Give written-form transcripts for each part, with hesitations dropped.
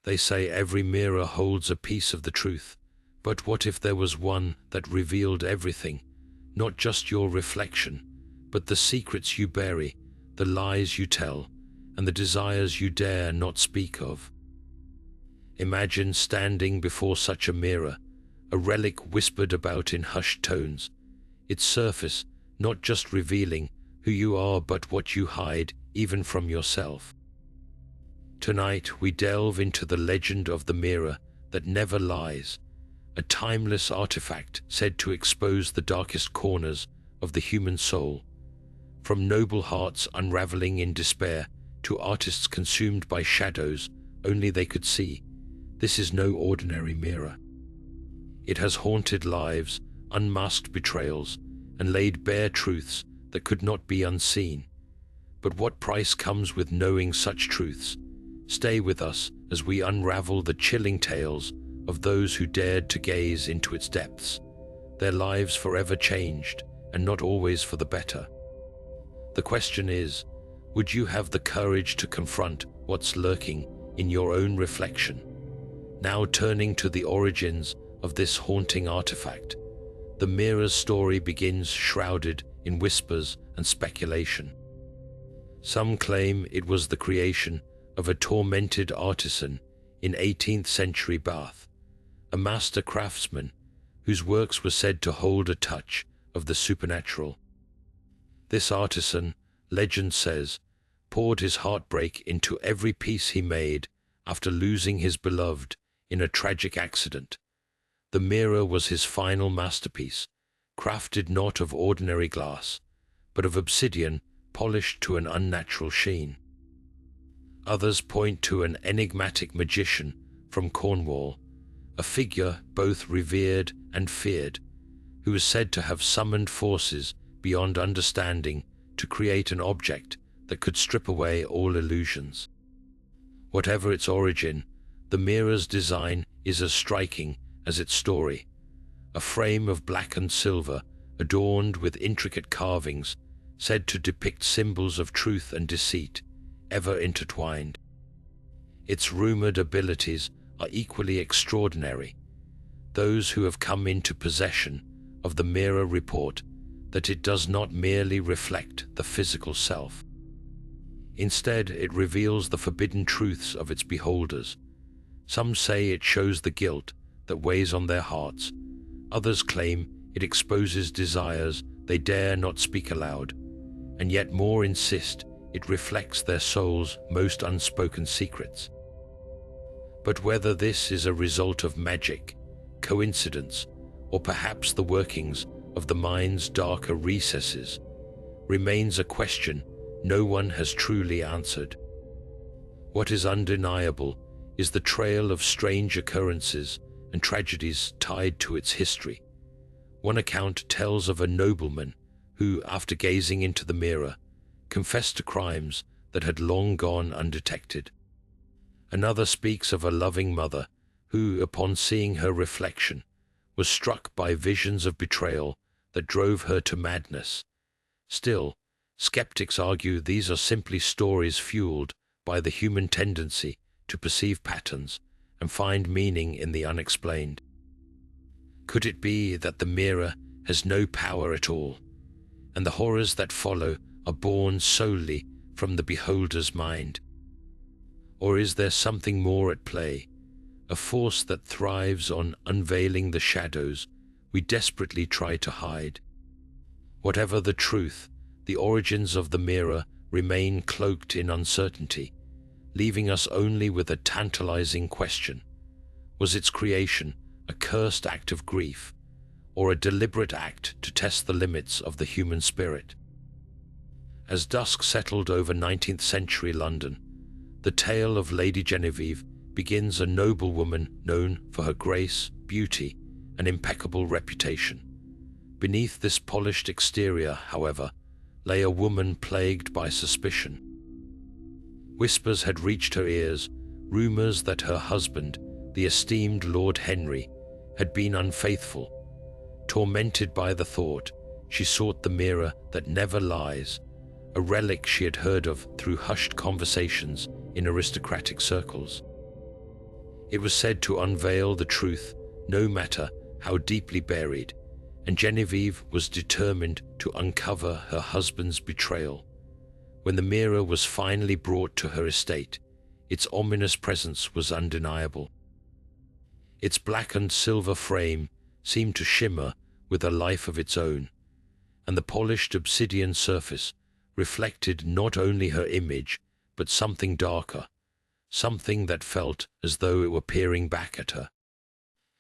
They say every mirror holds a piece of the truth, but what if there was one that revealed everything, not just your reflection, but the secrets you bury, the lies you tell, and the desires you dare not speak of? Imagine standing before such a mirror, a relic whispered about in hushed tones, its surface not just revealing who you are but what you hide even from yourself. Tonight we delve into the legend of the mirror that never lies, a timeless artifact said to expose the darkest corners of the human soul. From noble hearts unraveling in despair to artists consumed by shadows only they could see, this is no ordinary mirror. It has haunted lives, unmasked betrayals, and laid bare truths that could not be unseen. But what price comes with knowing such truths? Stay with us as we unravel the chilling tales of those who dared to gaze into its depths, their lives forever changed, and not always for the better. The question is, would you have the courage to confront what's lurking in your own reflection? Now turning to the origins of this haunting artifact, the mirror's story begins shrouded in whispers and speculation. Some claim it was the creation of a tormented artisan in 18th century Bath, a master craftsman whose works were said to hold a touch of the supernatural. This artisan, legend says, poured his heartbreak into every piece he made after losing his beloved in a tragic accident. The mirror was his final masterpiece, crafted not of ordinary glass, but of obsidian polished to an unnatural sheen. Others point to an enigmatic magician from Cornwall, a figure both revered and feared, who is said to have summoned forces beyond understanding to create an object that could strip away all illusions. Whatever its origin, the mirror's design is as striking as its story, a frame of blackened silver adorned with intricate carvings said to depict symbols of truth and deceit, ever intertwined. Its rumored abilities are equally extraordinary. Those who have come into possession of the mirror report that it does not merely reflect the physical self. Instead, it reveals the forbidden truths of its beholders. Some say it shows the guilt that weighs on their hearts. Others claim it exposes desires they dare not speak aloud, and yet more insist it reflects their soul's most unspoken secrets. But whether this is a result of magic, coincidence, or perhaps the workings of the mind's darker recesses, remains a question no one has truly answered. What is undeniable is the trail of strange occurrences and tragedies tied to its history. One account tells of a nobleman who, after gazing into the mirror, confessed to crimes that had long gone undetected. Another speaks of a loving mother who, upon seeing her reflection, was struck by visions of betrayal that drove her to madness. Still, skeptics argue these are simply stories fueled by the human tendency to perceive patterns and find meaning in the unexplained. Could it be that the mirror has no power at all, and the horrors that follow are born solely from the beholder's mind? Or is there something more at play, a force that thrives on unveiling the shadows we desperately try to hide? Whatever the truth, the origins of the mirror remain cloaked in uncertainty, leaving us only with a tantalizing question. Was its creation a cursed act of grief, or a deliberate act to test the limits of the human spirit? As dusk settled over 19th century London, the tale of Lady Genevieve begins, a noblewoman known for her grace, beauty, and impeccable reputation. Beneath this polished exterior, however, lay a woman plagued by suspicion. Whispers had reached her ears, rumors that her husband, the esteemed Lord Henry, had been unfaithful. Tormented by the thought, she sought the mirror that never lies, a relic she had heard of through hushed conversations in aristocratic circles. It was said to unveil the truth, no matter how deeply buried, and Genevieve was determined to uncover her husband's betrayal. When the mirror was finally brought to her estate, its ominous presence was undeniable. Its blackened silver frame seemed to shimmer with a life of its own, and the polished obsidian surface reflected not only her image, but something darker, something that felt as though it were peering back at her.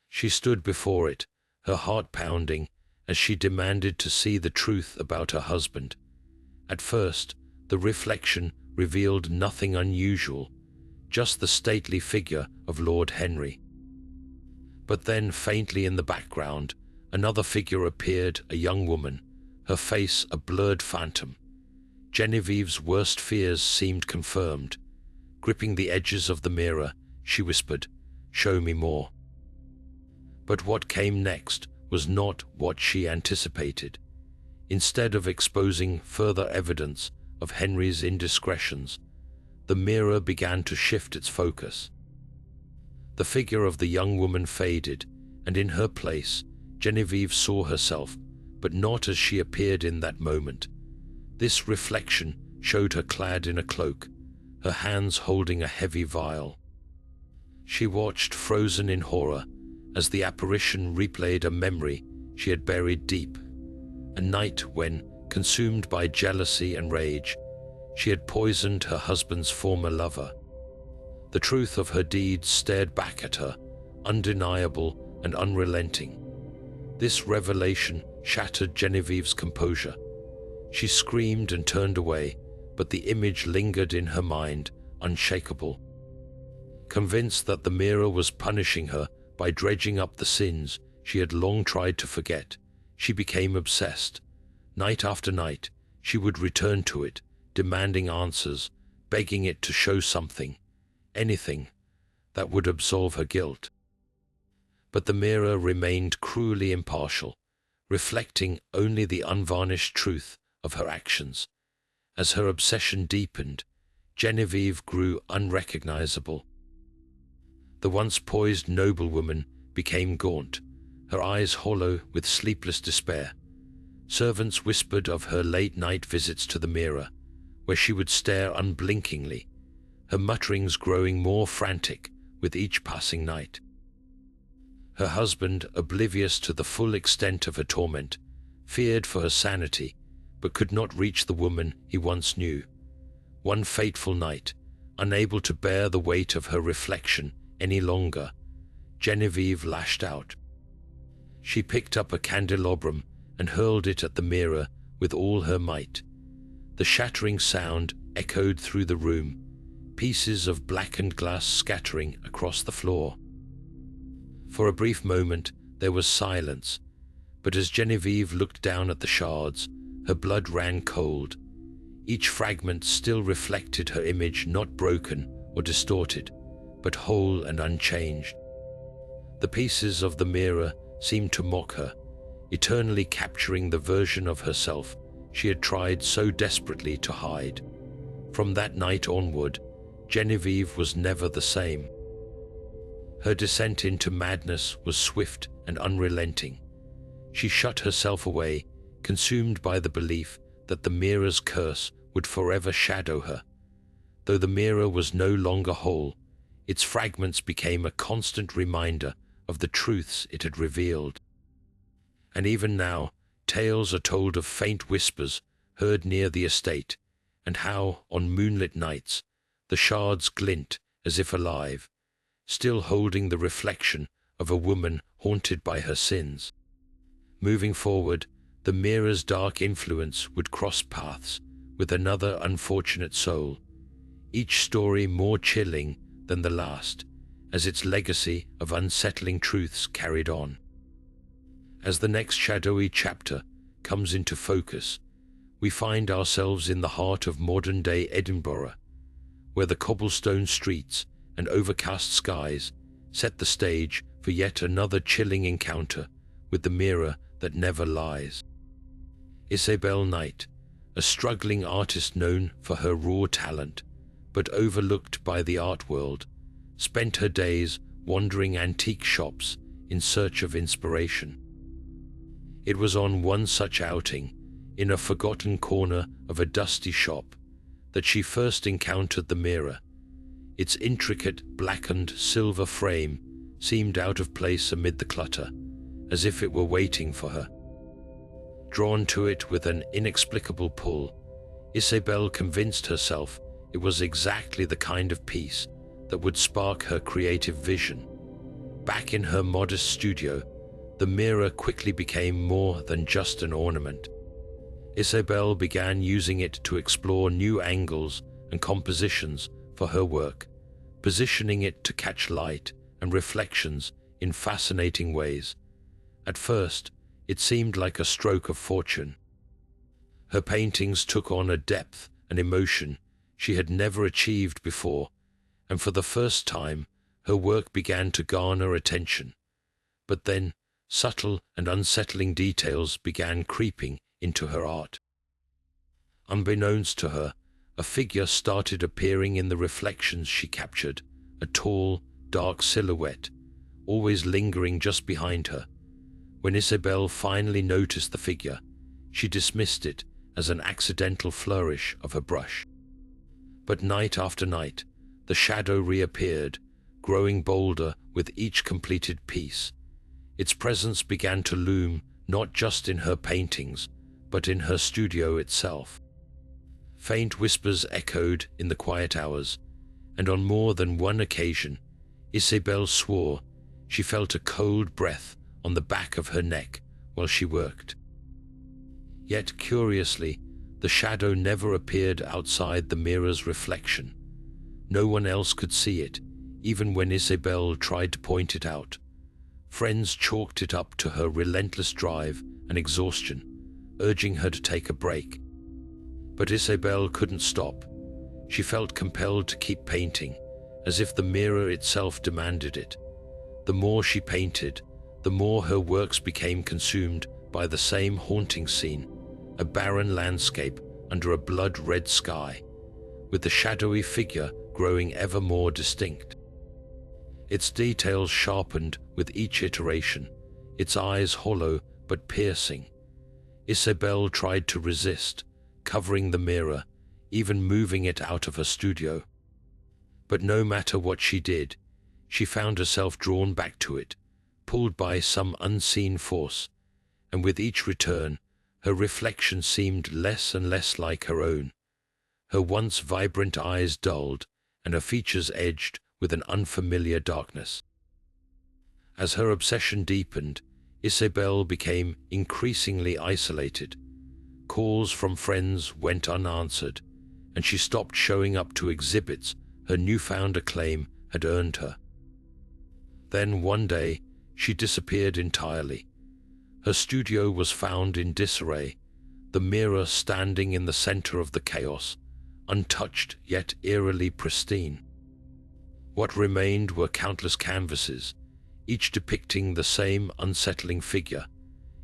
She stood before it, her heart pounding, as she demanded to see the truth about her husband. At first, the reflection revealed nothing unusual, just the stately figure of Lord Henry. But then, faintly in the background, another figure appeared, a young woman, her face a blurred phantom. Genevieve's worst fears seemed confirmed. Gripping the edges of the mirror, she whispered, "Show me more." But what came next was not what she anticipated. Instead of exposing further evidence of Henry's indiscretions, the mirror began to shift its focus. The figure of the young woman faded, and in her place, Genevieve saw herself, but not as she appeared in that moment. This reflection showed her clad in a cloak, her hands holding a heavy vial. She watched, frozen in horror, as the apparition replayed a memory she had buried deep. A night when, consumed by jealousy and rage, she had poisoned her husband's former lover. The truth of her deeds stared back at her, undeniable and unrelenting. This revelation shattered Genevieve's composure. She screamed and turned away, but the image lingered in her mind, unshakable. Convinced that the mirror was punishing her by dredging up the sins she had long tried to forget, she became obsessed. Night after night, she would return to it, demanding answers, begging it to show something, anything, that would absolve her guilt. But the mirror remained cruelly impartial, reflecting only the unvarnished truth of her actions. As her obsession deepened, Genevieve grew unrecognizable. The once poised noblewoman became gaunt, her eyes hollow with sleepless despair. Servants whispered of her late-night visits to the mirror, where she would stare unblinkingly, her mutterings growing more frantic with each passing night. Her husband, oblivious to the full extent of her torment, feared for her sanity, but could not reach the woman he once knew. One fateful night, unable to bear the weight of her reflection any longer, Genevieve lashed out. She picked up a candelabrum and hurled it at the mirror with all her might. The shattering sound echoed through the room, pieces of blackened glass scattering across the floor. For a brief moment there was silence, but as Genevieve looked down at the shards, her blood ran cold. Each fragment still reflected her image, not broken or distorted, but whole and unchanged. The pieces of the mirror seemed to mock her, eternally capturing the version of herself she had tried so desperately to hide. From that night onward, Genevieve was never the same. Her descent into madness was swift and unrelenting. She shut herself away, consumed by the belief that the mirror's curse would forever shadow her. Though the mirror was no longer whole, its fragments became a constant reminder of the truths it had revealed. And even now, tales are told of faint whispers heard near the estate, and how, on moonlit nights, the shards glint as if alive, still holding the reflection of a woman haunted by her sins. Moving forward, the mirror's dark influence would cross paths with another unfortunate soul, each story more chilling than the last, as its legacy of unsettling truths carried on. As the next shadowy chapter comes into focus, we find ourselves in the heart of modern-day Edinburgh, where the cobblestone streets and overcast skies set the stage for yet another chilling encounter with the mirror that never lies. Isabelle Knight, a struggling artist known for her raw talent, but overlooked by the art world, spent her days wandering antique shops in search of inspiration. It was on one such outing, in a forgotten corner of a dusty shop, that she first encountered the mirror. Its intricate, blackened silver frame seemed out of place amid the clutter, as if it were waiting for her. Drawn to it with an inexplicable pull, Isabelle convinced herself it was exactly the kind of piece that would spark her creative vision. Back in her modest studio, the mirror quickly became more than just an ornament. Isabelle began using it to explore new angles and compositions for her work, positioning it to catch light and reflections in fascinating ways. At first, it seemed like a stroke of fortune. Her paintings took on a depth and emotion she had never achieved before, and for the first time, her work began to garner attention. But then, subtle and unsettling details began creeping into her art. Unbeknownst to her, a figure started appearing in the reflections she captured, a tall, dark silhouette, always lingering just behind her. When Isabelle finally noticed the figure, she dismissed it as an accidental flourish of her brush. But night after night, the shadow reappeared, growing bolder with each completed piece. Its presence began to loom not just in her paintings, but in her studio itself. Faint whispers echoed in the quiet hours, and on more than one occasion, Isabelle swore she felt a cold breath on the back of her neck while she worked. Yet curiously, the shadow never appeared outside the mirror's reflection. No one else could see it, even when Isabelle tried to point it out. Friends chalked it up to her relentless drive and exhaustion, urging her to take a break. But Isabelle couldn't stop. She felt compelled to keep painting, as if the mirror itself demanded it. The more she painted, the more her works became consumed by the same haunting scene, a barren landscape under a blood-red sky, with the shadowy figure growing ever more distinct. Its details sharpened with each iteration, its eyes hollow but piercing. Isabelle tried to resist, covering the mirror, even moving it out of her studio. But no matter what she did, she found herself drawn back to it, pulled by some unseen force, and with each return, her reflection seemed less and less like her own. Her once vibrant eyes dulled, and her features edged with an unfamiliar darkness. As her obsession deepened, Isabelle became increasingly isolated. Calls from friends went unanswered, and she stopped showing up to exhibits her newfound acclaim had earned her. Then one day, she disappeared entirely. Her studio was found in disarray, the mirror standing in the center of the chaos, untouched yet eerily pristine. What remained were countless canvases, each depicting the same unsettling figure,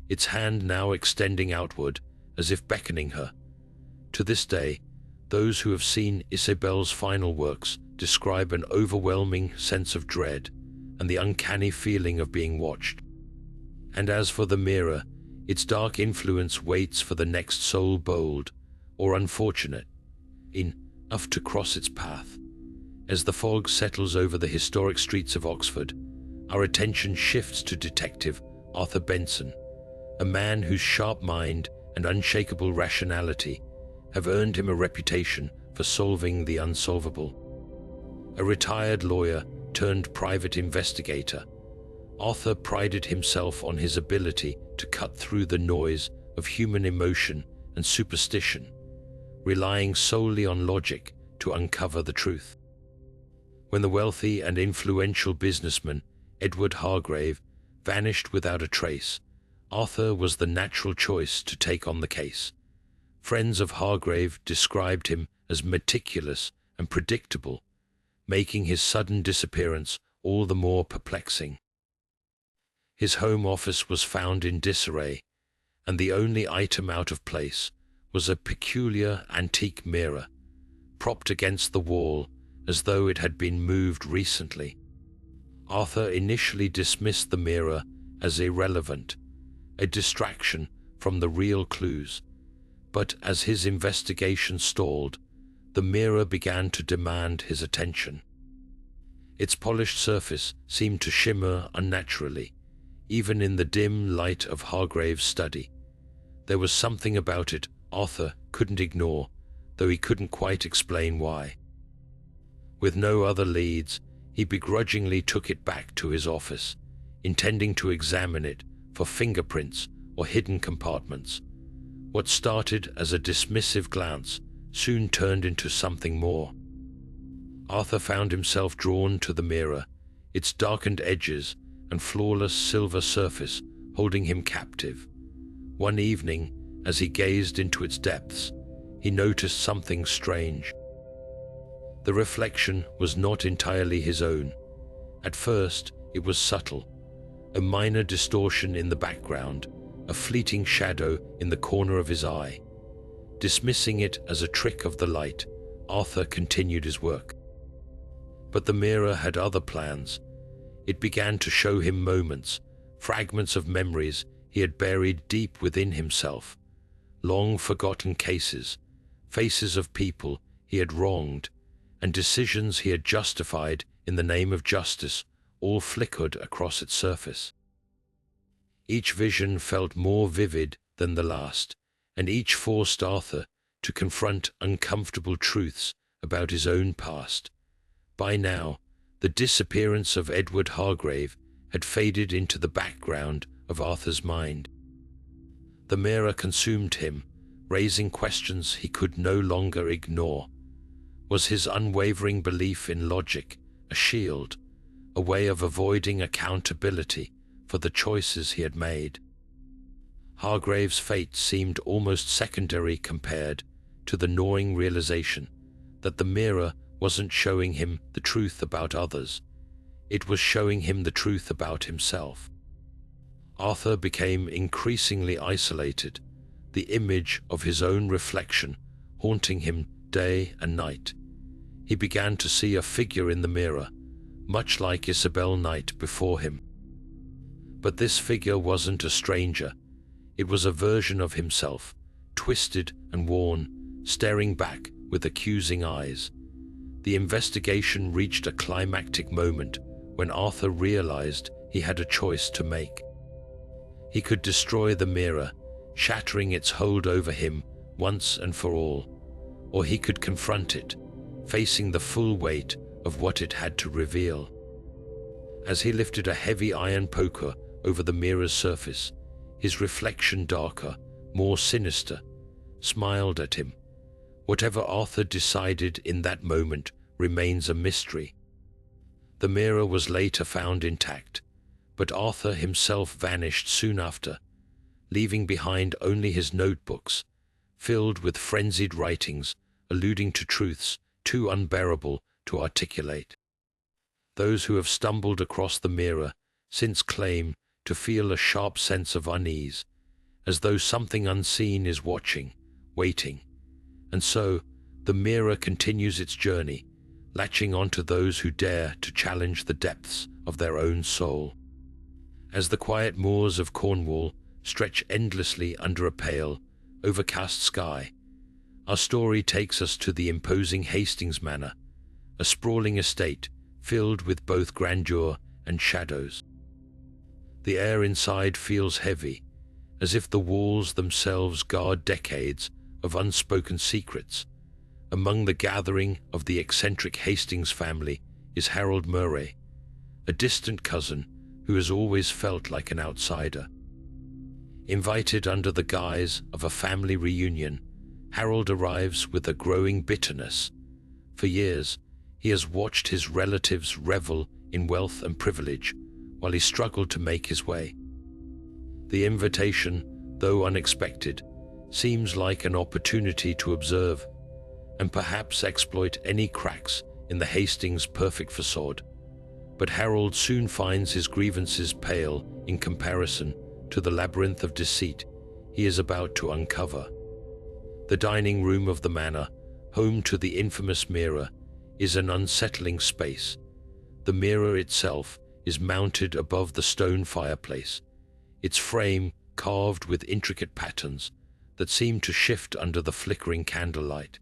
its hand now extending outward as if beckoning her. To this day, those who have seen Isabelle's final works describe an overwhelming sense of dread and the uncanny feeling of being watched. And as for the mirror, its dark influence waits for the next soul bold or unfortunate enough to cross its path. As the fog settles over the historic streets of Oxford, our attention shifts to Detective Arthur Benson, a man whose sharp mind and unshakable rationality have earned him a reputation for solving the unsolvable. A retired lawyer turned private investigator, Arthur prided himself on his ability to cut through the noise of human emotion and superstition, relying solely on logic to uncover the truth. When the wealthy and influential businessman Edward Hargrave vanished without a trace, Arthur was the natural choice to take on the case. Friends of Hargrave described him as meticulous and predictable, making his sudden disappearance all the more perplexing. His home office was found in disarray, and the only item out of place was a peculiar antique mirror, propped against the wall as though it had been moved recently. Arthur initially dismissed the mirror as irrelevant, a distraction from the real clues. But as his investigation stalled, the mirror began to demand his attention. Its polished surface seemed to shimmer unnaturally, even in the dim light of Hargrave's study. There was something about it Arthur couldn't ignore, though he couldn't quite explain why. With no other leads, he begrudgingly took it back to his office, intending to examine it for fingerprints or hidden compartments. What started as a dismissive glance soon turned into something more. Arthur found himself drawn to the mirror, its darkened edges and flawless silver surface holding him captive. One evening, as he gazed into its depths, he noticed something strange. The reflection was not entirely his own. At first, it was subtle, a minor distortion in the background, a fleeting shadow in the corner of his eye. Dismissing it as a trick of the light, Arthur continued his work. But the mirror had other plans. It began to show him moments, fragments of memories he had buried deep within himself, long-forgotten cases, faces of people he had wronged, and decisions he had justified in the name of justice, all flickered across its surface. Each vision felt more vivid than the last, and each forced Arthur to confront uncomfortable truths about his own past. By now, the disappearance of Edward Hargrave had faded into the background of Arthur's mind. The mirror consumed him, raising questions he could no longer ignore. Was his unwavering belief in logic a shield, a way of avoiding accountability for the choices he had made? Hargrave's fate seemed almost secondary compared to the gnawing realization that the mirror wasn't showing him the truth about others. It was showing him the truth about himself. Arthur became increasingly isolated, the image of his own reflection haunting him day and night. He began to see a figure in the mirror, much like Isabelle Knight before him. But this figure wasn't a stranger. It was a version of himself, twisted and worn, staring back with accusing eyes. The investigation reached a climactic moment when Arthur realized he had a choice to make. He could destroy the mirror, shattering its hold over him once and for all, or he could confront it, facing the full weight of what it had to reveal. As he lifted a heavy iron poker over the mirror's surface, his reflection darker, more sinister, smiled at him. Whatever Arthur decided in that moment remains a mystery. The mirror was later found intact, but Arthur himself vanished soon after, leaving behind only his notebooks, filled with frenzied writings alluding to truths too unbearable to articulate. Those who have stumbled across the mirror since claim to feel a sharp sense of unease, as though something unseen is watching, waiting. And so, the mirror continues its journey, latching onto those who dare to challenge the depths of their own soul. As the quiet moors of Cornwall stretch endlessly under a pale, overcast sky, our story takes us to the imposing Hastings Manor, a sprawling estate filled with both grandeur and shadows. The air inside feels heavy, as if the walls themselves guard decades of unspoken secrets. Among the gathering of the eccentric Hastings family is Harold Murray, a distant cousin who has always felt like an outsider. Invited under the guise of a family reunion, Harold arrives with a growing bitterness. For years, he has watched his relatives revel in wealth and privilege, while he struggled to make his way. The invitation, though unexpected, seems like an opportunity to observe and perhaps exploit any cracks in the Hastings' perfect facade. But Harold soon finds his grievances pale in comparison to the labyrinth of deceit he is about to uncover. The dining room of the manor, home to the infamous mirror, is an unsettling space. The mirror itself is mounted above the stone fireplace, its frame carved with intricate patterns that seem to shift under the flickering candlelight.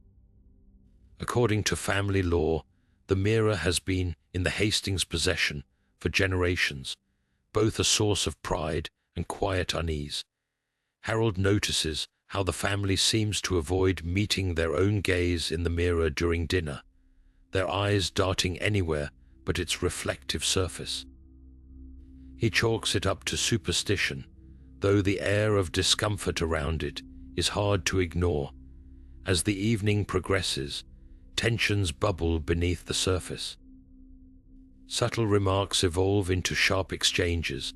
According to family law, the mirror has been in the Hastings' possession for generations, both a source of pride and quiet unease. Harold notices how the family seems to avoid meeting their own gaze in the mirror during dinner, their eyes darting anywhere but its reflective surface. He chalks it up to superstition, though the air of discomfort around it is hard to ignore. As the evening progresses, tensions bubble beneath the surface. Subtle remarks evolve into sharp exchanges,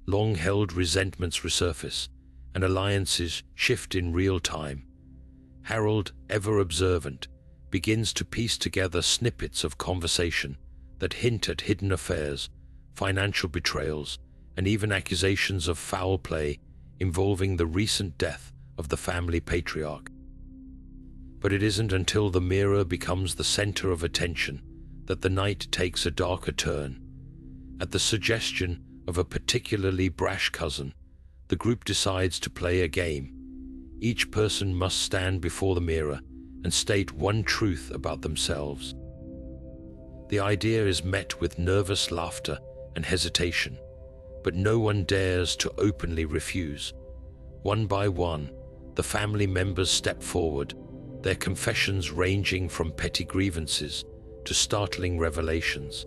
long-held resentments resurface, and alliances shift in real time. Harold, ever observant, begins to piece together snippets of conversation that hint at hidden affairs, financial betrayals, and even accusations of foul play involving the recent death of the family patriarch. But it isn't until the mirror becomes the center of attention that the night takes a darker turn. At the suggestion of a particularly brash cousin, the group decides to play a game. Each person must stand before the mirror and state one truth about themselves. The idea is met with nervous laughter and hesitation, but no one dares to openly refuse. One by one, the family members step forward, their confessions ranging from petty grievances to startling revelations.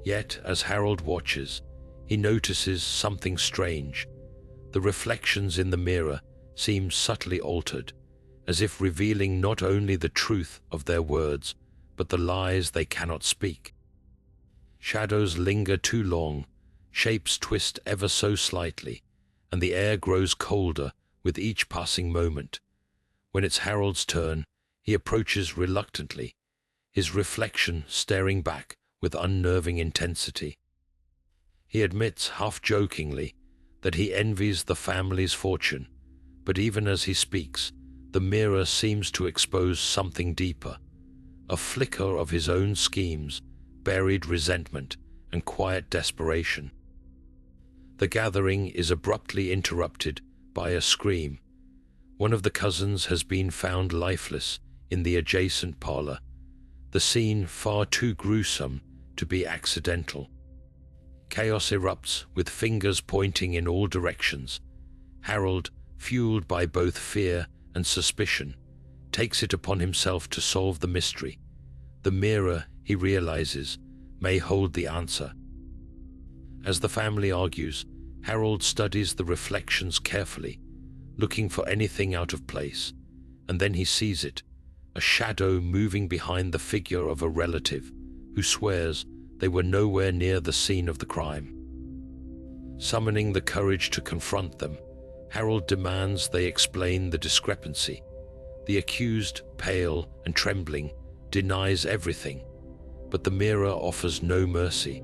Yet, as Harold watches, he notices something strange. The reflections in the mirror seem subtly altered, as if revealing not only the truth of their words, but the lies they cannot speak. Shadows linger too long, shapes twist ever so slightly, and the air grows colder with each passing moment. When it's Harold's turn, he approaches reluctantly, his reflection staring back with unnerving intensity. He admits half-jokingly that he envies the family's fortune, but even as he speaks, the mirror seems to expose something deeper, a flicker of his own schemes, buried resentment, and quiet desperation. The gathering is abruptly interrupted by a scream. One of the cousins has been found lifeless in the adjacent parlor, the scene far too gruesome to be accidental. Chaos erupts with fingers pointing in all directions. Harold, fueled by both fear and suspicion, takes it upon himself to solve the mystery. The mirror, he realizes, may hold the answer. As the family argues, Harold studies the reflections carefully, looking for anything out of place, and then he sees it, a shadow moving behind the figure of a relative who swears they were nowhere near the scene of the crime. Summoning the courage to confront them, Harold demands they explain the discrepancy. The accused, pale and trembling, denies everything, but the mirror offers no mercy.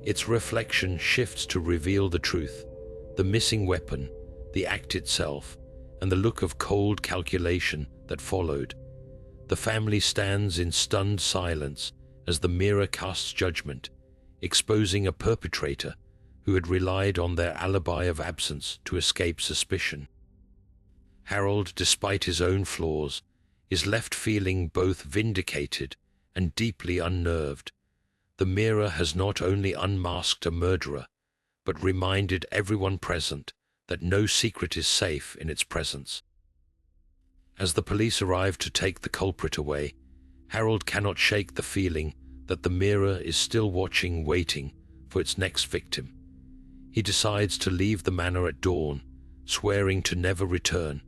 Its reflection shifts to reveal the truth, the missing weapon, the act itself, and the look of cold calculation that followed. The family stands in stunned silence as the mirror casts judgment, exposing a perpetrator who had relied on their alibi of absence to escape suspicion. Harold, despite his own flaws, is left feeling both vindicated and deeply unnerved. The mirror has not only unmasked a murderer, but reminded everyone present that no secret is safe in its presence. As the police arrive to take the culprit away, Harold cannot shake the feeling that the mirror is still watching, waiting for its next victim. He decides to leave the manor at dawn, swearing to never return,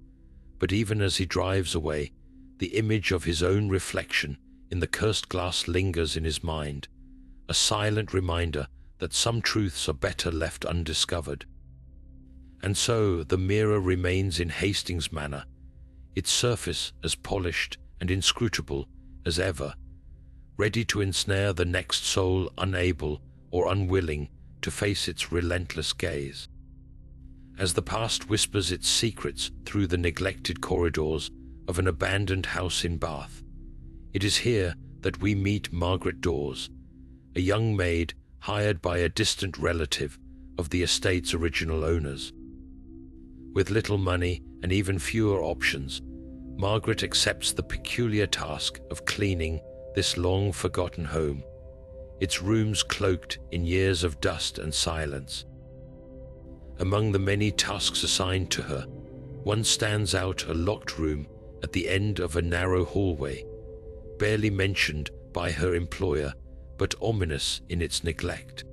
but even as he drives away, the image of his own reflection in the cursed glass lingers in his mind, a silent reminder that some truths are better left undiscovered. And so the mirror remains in Hastings Manor, its surface as polished and inscrutable as ever, ready to ensnare the next soul unable or unwilling to face its relentless gaze. As the past whispers its secrets through the neglected corridors of an abandoned house in Bath, it is here that we meet Margaret Dawes, a young maid hired by a distant relative of the estate's original owners. With little money and even fewer options, Margaret accepts the peculiar task of cleaning this long-forgotten home, its rooms cloaked in years of dust and silence. Among the many tasks assigned to her, one stands out: a locked room at the end of a narrow hallway, barely mentioned by her employer, but ominous in its neglect.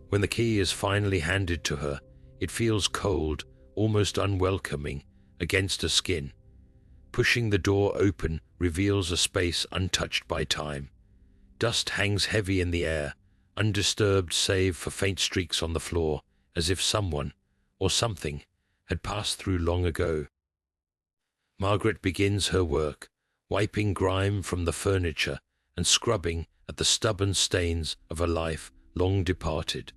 When the key is finally handed to her, it feels cold, almost unwelcoming, against her skin. Pushing the door open reveals a space untouched by time. Dust hangs heavy in the air, undisturbed save for faint streaks on the floor, as if someone, or something, had passed through long ago. Margaret begins her work, wiping grime from the furniture and scrubbing at the stubborn stains of a life long departed.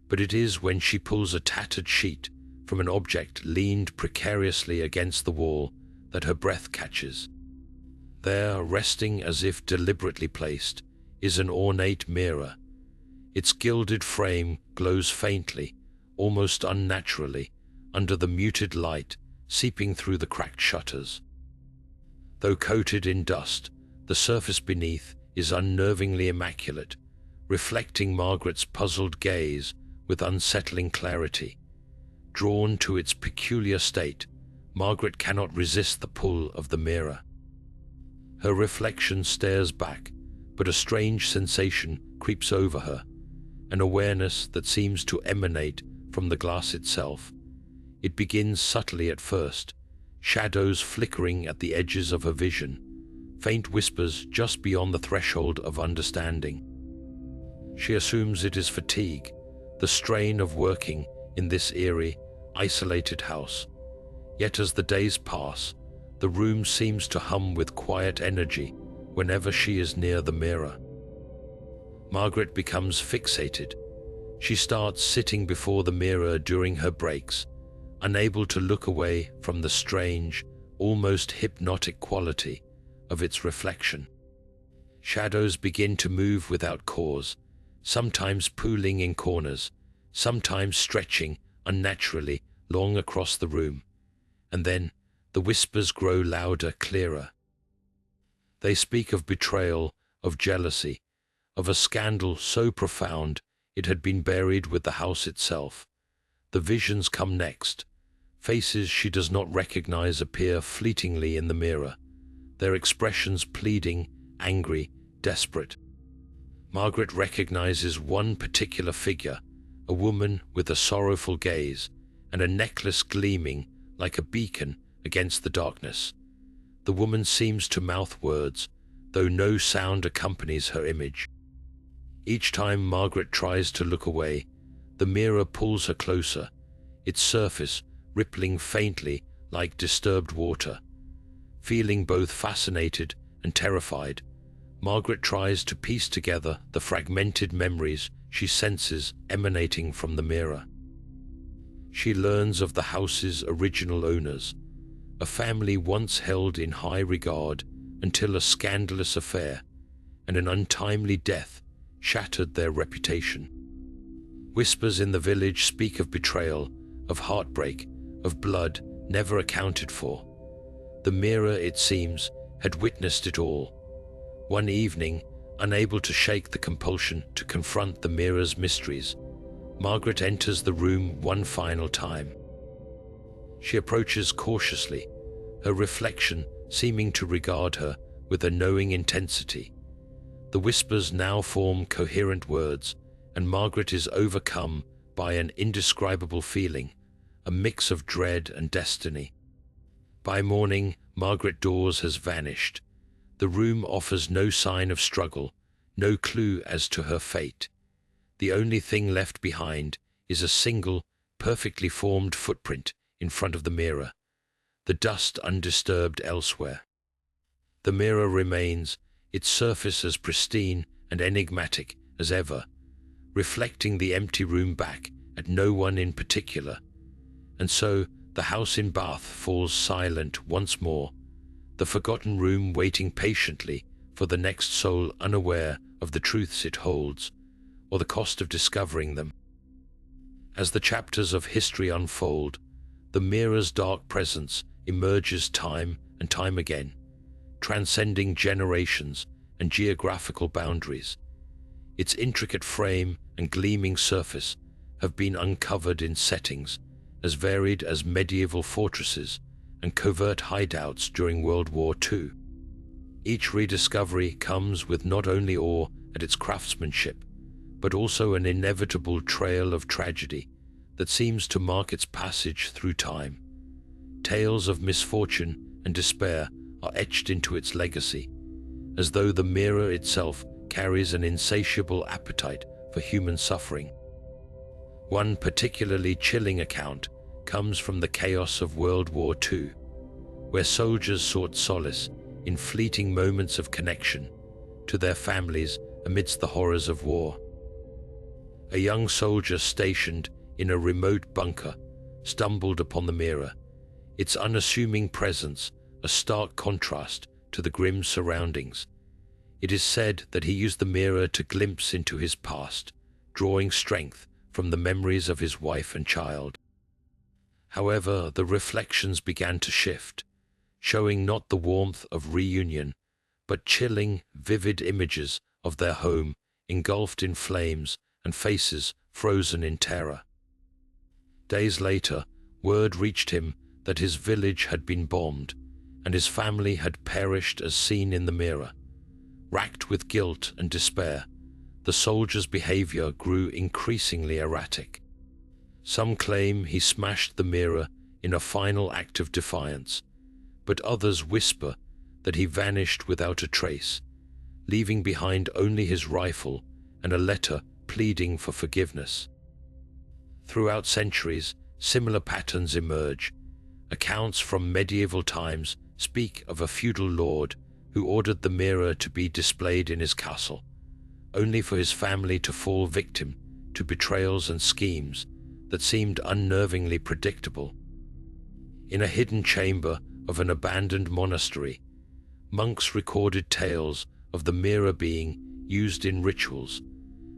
But it is when she pulls a tattered sheet from an object leaned precariously against the wall that her breath catches. There, resting as if deliberately placed, is an ornate mirror. Its gilded frame glows faintly, almost unnaturally, under the muted light seeping through the cracked shutters. Though coated in dust, the surface beneath is unnervingly immaculate, reflecting Margaret's puzzled gaze with unsettling clarity. Drawn to its peculiar state, Margaret cannot resist the pull of the mirror. Her reflection stares back, but a strange sensation creeps over her, an awareness that seems to emanate from the glass itself. It begins subtly at first, shadows flickering at the edges of her vision, faint whispers just beyond the threshold of understanding. She assumes it is fatigue, the strain of working in this eerie, isolated house. Yet as the days pass, the room seems to hum with quiet energy whenever she is near the mirror. Margaret becomes fixated. She starts sitting before the mirror during her breaks, unable to look away from the strange, almost hypnotic quality of its reflection. Shadows begin to move without cause, sometimes pooling in corners, sometimes stretching unnaturally long across the room. And then the whispers grow louder, clearer. They speak of betrayal, of jealousy, of a scandal so profound it had been buried with the house itself. The visions come next. Faces she does not recognize appear fleetingly in the mirror, their expressions pleading, angry, desperate. Margaret recognizes one particular figure, a woman with a sorrowful gaze and a necklace gleaming like a beacon against the darkness. The woman seems to mouth words, though no sound accompanies her image. Each time Margaret tries to look away, the mirror pulls her closer, its surface rippling faintly like disturbed water. Feeling both fascinated and terrified, Margaret tries to piece together the fragmented memories she senses emanating from the mirror. She learns of the house's original owners, a family once held in high regard until a scandalous affair and an untimely death shattered their reputation. Whispers in the village speak of betrayal, of heartbreak, of blood never accounted for. The mirror, it seems, had witnessed it all. One evening, unable to shake the compulsion to confront the mirror's mysteries, Margaret enters the room one final time. She approaches cautiously, her reflection seeming to regard her with a knowing intensity. The whispers now form coherent words, and Margaret is overcome by an indescribable feeling, a mix of dread and destiny. By morning, Margaret Dawes has vanished. The room offers no sign of struggle, no clue as to her fate. The only thing left behind is a single, perfectly formed footprint in front of the mirror, the dust undisturbed elsewhere. The mirror remains, its surface as pristine and enigmatic as ever, reflecting the empty room back at no one in particular. And so the house in Bath falls silent once more, the forgotten room waiting patiently for the next soul unaware of the truths it holds, or the cost of discovering them. As the chapters of history unfold, the mirror's dark presence emerges time and time again, transcending generations and geographical boundaries. Its intricate frame and gleaming surface have been uncovered in settings as varied as medieval fortresses and covert hideouts during World War II. Each rediscovery comes with not only awe at its craftsmanship, but also an inevitable trail of tragedy that seems to mark its passage through time. Tales of misfortune and despair are etched into its legacy, as though the mirror itself carries an insatiable appetite for human suffering. One particularly chilling account comes from the chaos of World War II, where soldiers sought solace in fleeting moments of connection to their families amidst the horrors of war. A young soldier stationed in a remote bunker stumbled upon the mirror, its unassuming presence a stark contrast to the grim surroundings. It is said that he used the mirror to glimpse into his past, drawing strength from the memories of his wife and child. However, the reflections began to shift, showing not the warmth of reunion, but chilling, vivid images of their home engulfed in flames and faces frozen in terror. Days later, word reached him that his village had been bombed, and his family had perished as seen in the mirror. Racked with guilt and despair, the soldier's behavior grew increasingly erratic. Some claim he smashed the mirror in a final act of defiance, but others whisper that he vanished without a trace, leaving behind only his rifle and a letter pleading for forgiveness. Throughout centuries, similar patterns emerge. Accounts from medieval times speak of a feudal lord who ordered the mirror to be displayed in his castle, only for his family to fall victim to betrayals and schemes that seemed unnervingly predictable. In a hidden chamber of an abandoned monastery, monks recorded tales of the mirror being used in rituals,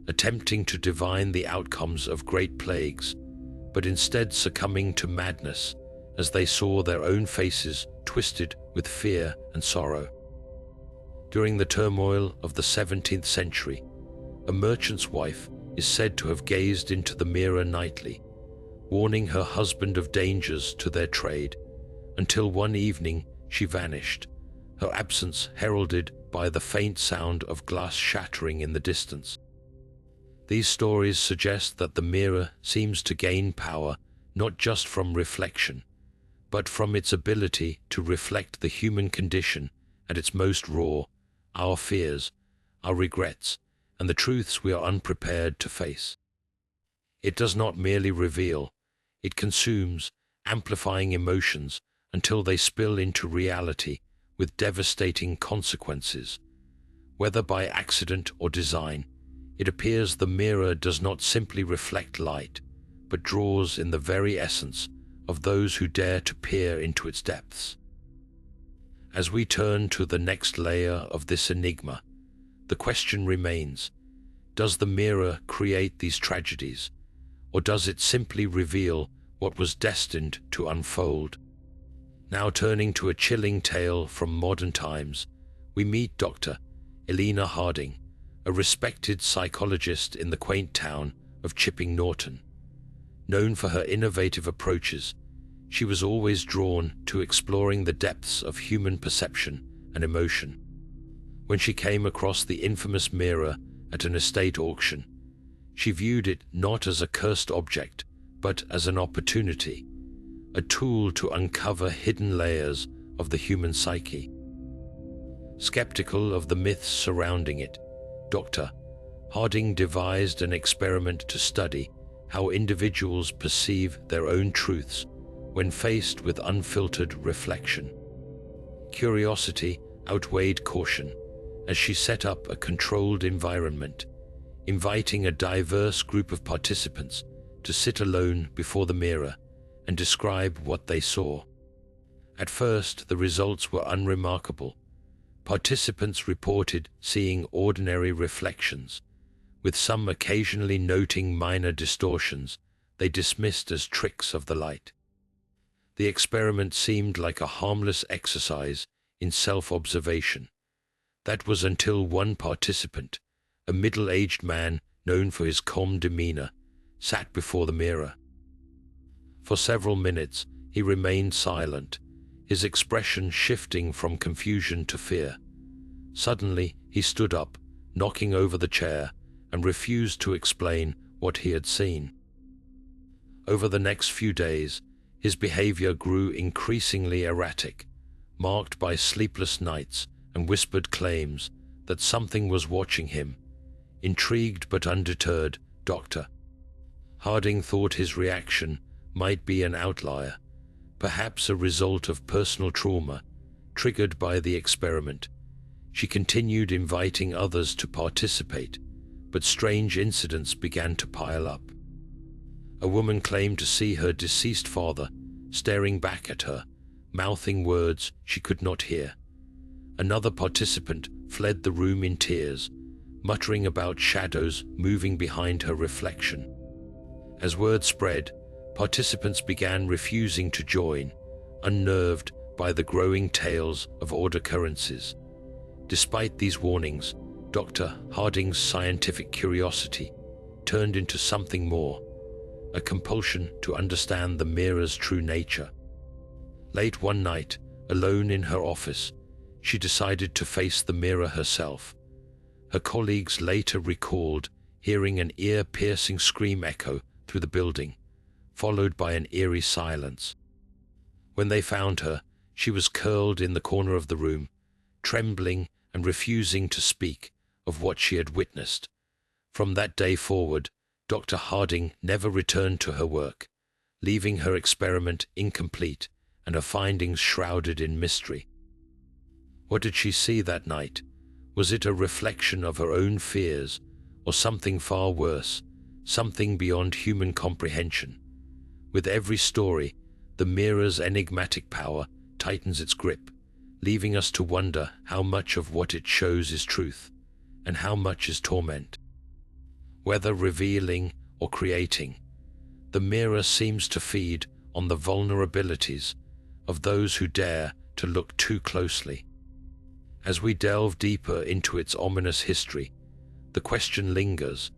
attempting to divine the outcomes of great plagues, but instead succumbing to madness as they saw their own faces twisted with fear and sorrow. During the turmoil of the 17th century, a merchant's wife is said to have gazed into the mirror nightly, warning her husband of dangers to their trade, until one evening she vanished, her absence heralded by the faint sound of glass shattering in the distance. These stories suggest that the mirror seems to gain power not just from reflection, but from its ability to reflect the human condition at its most raw, our fears, our regrets, and the truths we are unprepared to face. It does not merely reveal, it consumes, amplifying emotions until they spill into reality with devastating consequences. Whether by accident or design, it appears the mirror does not simply reflect light, but draws in the very essence of those who dare to peer into its depths. As we turn to the next layer of this enigma, the question remains, does the mirror create these tragedies, or does it simply reveal what was destined to unfold? Now turning to a chilling tale from modern times, we meet Dr. Elena Harding, a respected psychologist in the quaint town of Chipping Norton. Known for her innovative approaches, she was always drawn to exploring the depths of human perception and emotion. When she came across the infamous mirror at an estate auction, she viewed it not as a cursed object, but as an opportunity, a tool to uncover hidden layers of the human psyche. Skeptical of the myths surrounding it, Dr. Harding devised an experiment to study how individuals perceive their own truths when faced with unfiltered reflection. Curiosity outweighed caution as she set up a controlled environment, inviting a diverse group of participants to sit alone before the mirror and describe what they saw. At first, the results were unremarkable. Participants reported seeing ordinary reflections, with some occasionally noting minor distortions they dismissed as tricks of the light. The experiment seemed like a harmless exercise in self-observation. That was until one participant, a middle-aged man known for his calm demeanor, sat before the mirror. For several minutes he remained silent, his expression shifting from confusion to fear. Suddenly he stood up, knocking over the chair, and refused to explain what he had seen. Over the next few days, his behavior grew increasingly erratic, marked by sleepless nights and whispered claims that something was watching him. Intrigued but undeterred, Dr. Harding thought his reaction might be an outlier, perhaps a result of personal trauma triggered by the experiment. She continued inviting others to participate, but strange incidents began to pile up. A woman claimed to see her deceased father staring back at her, mouthing words she could not hear. Another participant fled the room in tears, muttering about shadows moving behind her reflection. As word spread, participants began refusing to join, unnerved by the growing tales of odd occurrences. Despite these warnings, Dr. Harding's scientific curiosity turned into something more, a compulsion to understand the mirror's true nature. Late one night, alone in her office, she decided to face the mirror herself. Her colleagues later recalled hearing an ear-piercing scream echo through the building, followed by an eerie silence. When they found her, she was curled in the corner of the room, trembling and refusing to speak of what she had witnessed. From that day forward, Dr. Harding never returned to her work, leaving her experiment incomplete and her findings shrouded in mystery. What did she see that night? Was it a reflection of her own fears, or something far worse, something beyond human comprehension? With every story, the mirror's enigmatic power tightens its grip, leaving us to wonder how much of what it shows is truth, and how much is torment. Whether revealing or creating, the mirror seems to feed on the vulnerabilities of those who dare to look too closely. As we delve deeper into its ominous history, the question lingers: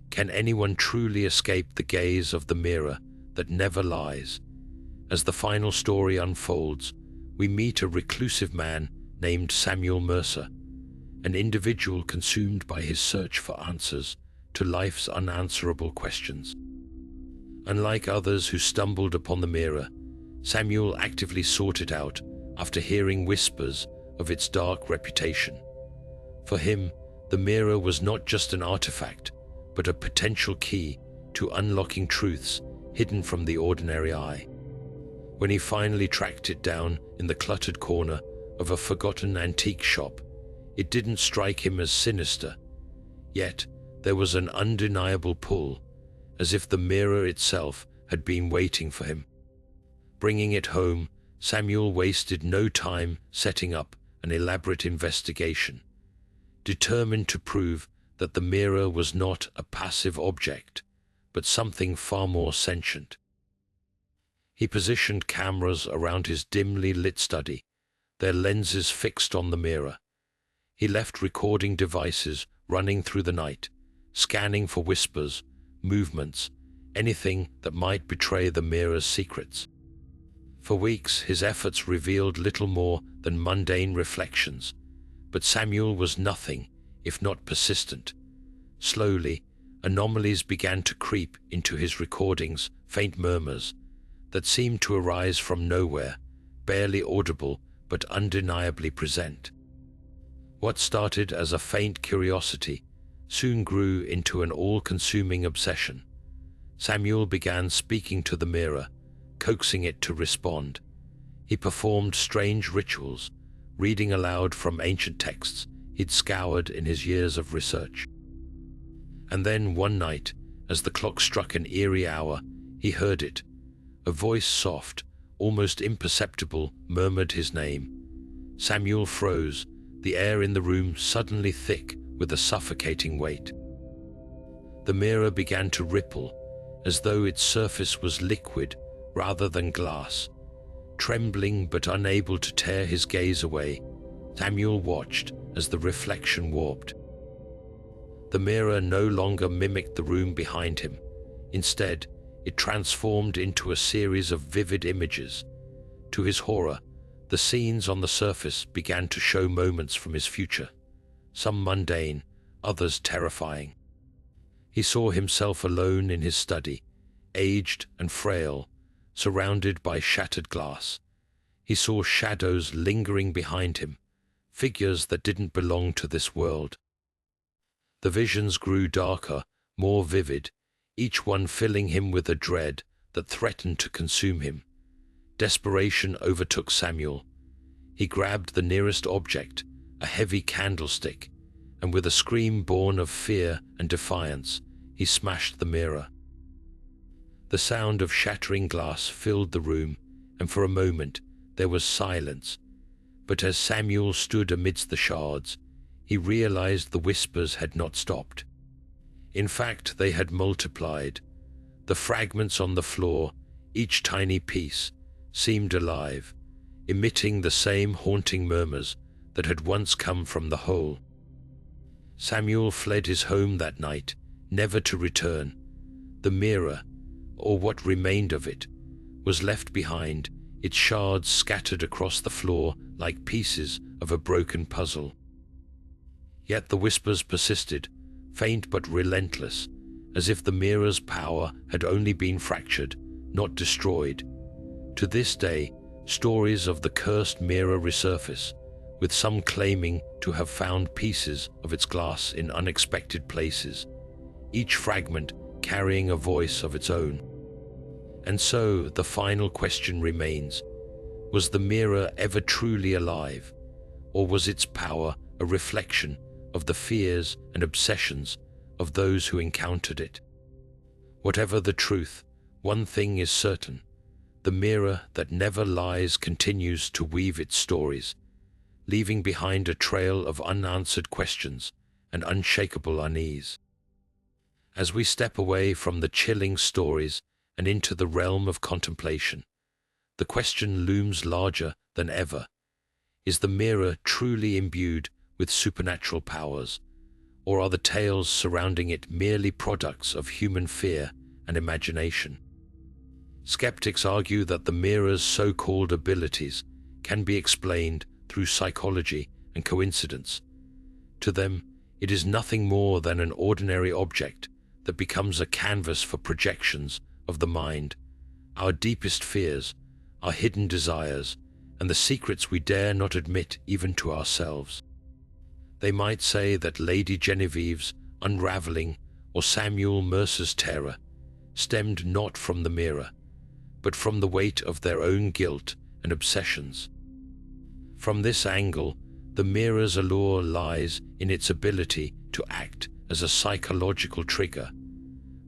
can anyone truly escape the gaze of the mirror that never lies? As the final story unfolds, we meet a reclusive man named Samuel Mercer, an individual consumed by his search for answers to life's unanswerable questions. Unlike others who stumbled upon the mirror, Samuel actively sought it out after hearing whispers of its dark reputation. For him, the mirror was not just an artifact, but a potential key to unlocking truths hidden from the ordinary eye. When he finally tracked it down in the cluttered corner of a forgotten antique shop, it didn't strike him as sinister. Yet, there was an undeniable pull, as if the mirror itself had been waiting for him. Bringing it home, Samuel wasted no time setting up an elaborate investigation, determined to prove that the mirror was not a passive object, but something far more sentient. He positioned cameras around his dimly lit study, their lenses fixed on the mirror. He left recording devices running through the night, scanning for whispers, movements, anything that might betray the mirror's secrets. For weeks, his efforts revealed little more than mundane reflections, but Samuel was nothing if not persistent. Slowly, anomalies began to creep into his recordings, faint murmurs that seemed to arise from nowhere, barely audible but undeniably present. What started as a faint curiosity soon grew into an all-consuming obsession. Samuel began speaking to the mirror, coaxing it to respond. He performed strange rituals, reading aloud from ancient texts he'd scoured in his years of research. And then one night, as the clock struck an eerie hour, he heard it. A voice, soft, almost imperceptible, murmured his name. Samuel froze, the air in the room suddenly thick with a suffocating weight. The mirror began to ripple, as though its surface was liquid rather than glass. Trembling but unable to tear his gaze away, Samuel watched as the reflection warped. The mirror no longer mimicked the room behind him. Instead, it transformed into a series of vivid images. To his horror, the scenes on the surface began to show moments from his future, some mundane, others terrifying. He saw himself alone in his study, aged and frail, surrounded by shattered glass. He saw shadows lingering behind him, figures that didn't belong to this world. The visions grew darker, more vivid, each one filling him with a dread that threatened to consume him. Desperation overtook Samuel. He grabbed the nearest object, a heavy candlestick, and with a scream born of fear and defiance, he smashed the mirror. The sound of shattering glass filled the room, and for a moment there was silence. But as Samuel stood amidst the shards, he realized the whispers had not stopped. In fact, they had multiplied. The fragments on the floor, each tiny piece, seemed alive, emitting the same haunting murmurs that had once come from the whole. Samuel fled his home that night, never to return. The mirror, or what remained of it, was left behind, its shards scattered across the floor like pieces of a broken puzzle. Yet the whispers persisted, faint but relentless, as if the mirror's power had only been fractured, not destroyed. To this day, stories of the cursed mirror resurface, with some claiming to have found pieces of its glass in unexpected places, each fragment carrying a voice of its own. And so the final question remains: was the mirror ever truly alive, or was its power a reflection of the fears and obsessions of those who encountered it? Whatever the truth, one thing is certain: the mirror that never lies continues to weave its stories, leaving behind a trail of unanswered questions and unshakable unease. As we step away from the chilling stories and into the realm of contemplation, the question looms larger than ever. Is the mirror truly imbued with supernatural powers, or are the tales surrounding it merely products of human fear and imagination? Skeptics argue that the mirror's so-called abilities can be explained through psychology and coincidence. To them, it is nothing more than an ordinary object that becomes a canvas for projections of the mind, our deepest fears, our hidden desires, and the secrets we dare not admit even to ourselves. They might say that Lady Genevieve's unraveling or Samuel Mercer's terror stemmed not from the mirror, but from the weight of their own guilt and obsessions. From this angle, the mirror's allure lies in its ability to act as a psychological trigger,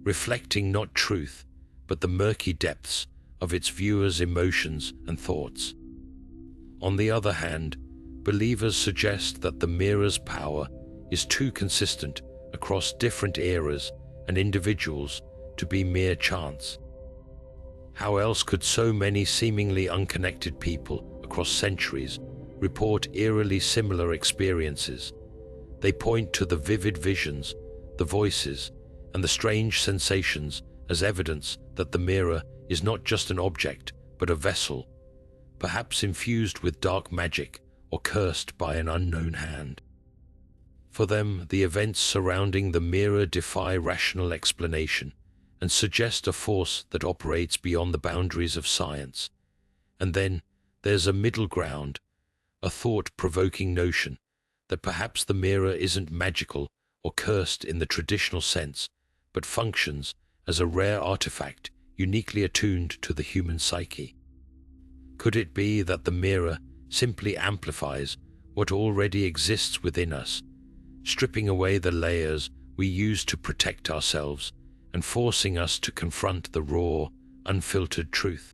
reflecting not truth, but the murky depths of its viewers' emotions and thoughts. On the other hand, believers suggest that the mirror's power is too consistent across different eras and individuals to be mere chance. How else could so many seemingly unconnected people across centuries report eerily similar experiences? They point to the vivid visions, the voices, and the strange sensations as evidence that the mirror is not just an object, but a vessel, perhaps infused with dark magic or cursed by an unknown hand. For them, the events surrounding the mirror defy rational explanation and suggest a force that operates beyond the boundaries of science. And then there's a middle ground, a thought-provoking notion that perhaps the mirror isn't magical or cursed in the traditional sense, but functions as a rare artifact uniquely attuned to the human psyche. Could it be that the mirror simply amplifies what already exists within us, stripping away the layers we use to protect ourselves and forcing us to confront the raw, unfiltered truth?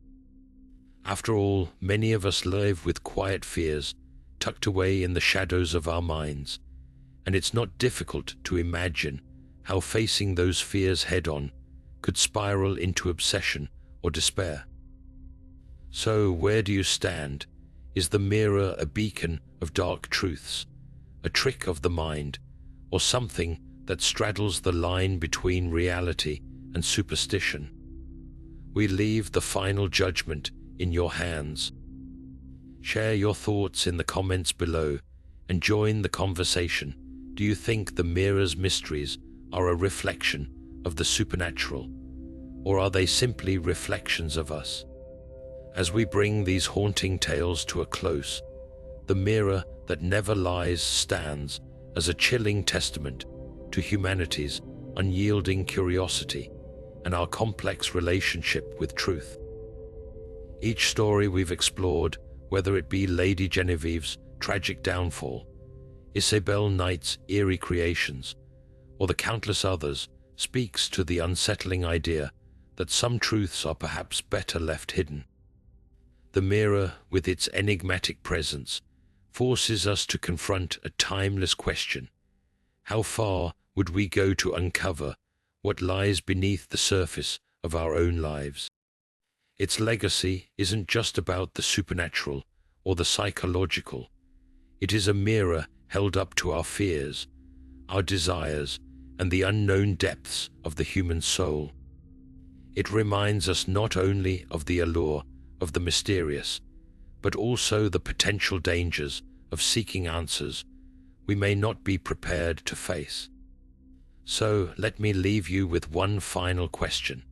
After all, many of us live with quiet fears tucked away in the shadows of our minds, and it's not difficult to imagine how facing those fears head-on could spiral into obsession or despair. So, where do you stand? Is the mirror a beacon of dark truths, a trick of the mind, or something that straddles the line between reality and superstition? We leave the final judgment in your hands. Share your thoughts in the comments below and join the conversation. Do you think the mirror's mysteries are a reflection of the supernatural, or are they simply reflections of us? As we bring these haunting tales to a close, the mirror that never lies stands as a chilling testament to humanity's unyielding curiosity and our complex relationship with truth. Each story we've explored, whether it be Lady Genevieve's tragic downfall, Isabelle Knight's eerie creations, or the countless others, speaks to the unsettling idea that some truths are perhaps better left hidden. The mirror, with its enigmatic presence, forces us to confront a timeless question. How far would we go to uncover what lies beneath the surface of our own lives? Its legacy isn't just about the supernatural or the psychological. It is a mirror held up to our fears, our desires, and the unknown depths of the human soul. It reminds us not only of the allure of the mysterious, but also the potential dangers of seeking answers we may not be prepared to face. So let me leave you with one final question.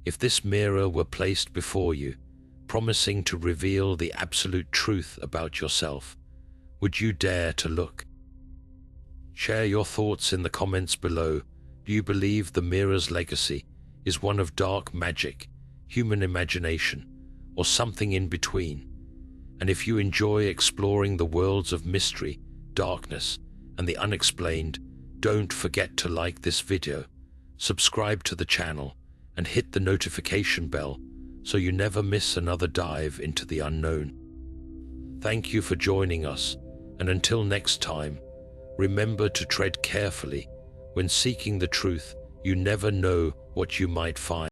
If this mirror were placed before you, promising to reveal the absolute truth about yourself, would you dare to look? Share your thoughts in the comments below. Do you believe the mirror's legacy is one of dark magic, human imagination, or something in between? And if you enjoy exploring the worlds of mystery, darkness, and the unexplained, don't forget to like this video, subscribe to the channel, and hit the notification bell so you never miss another dive into the unknown. Thank you for joining us, and until next time, remember to tread carefully. When seeking the truth, you never know what you might find.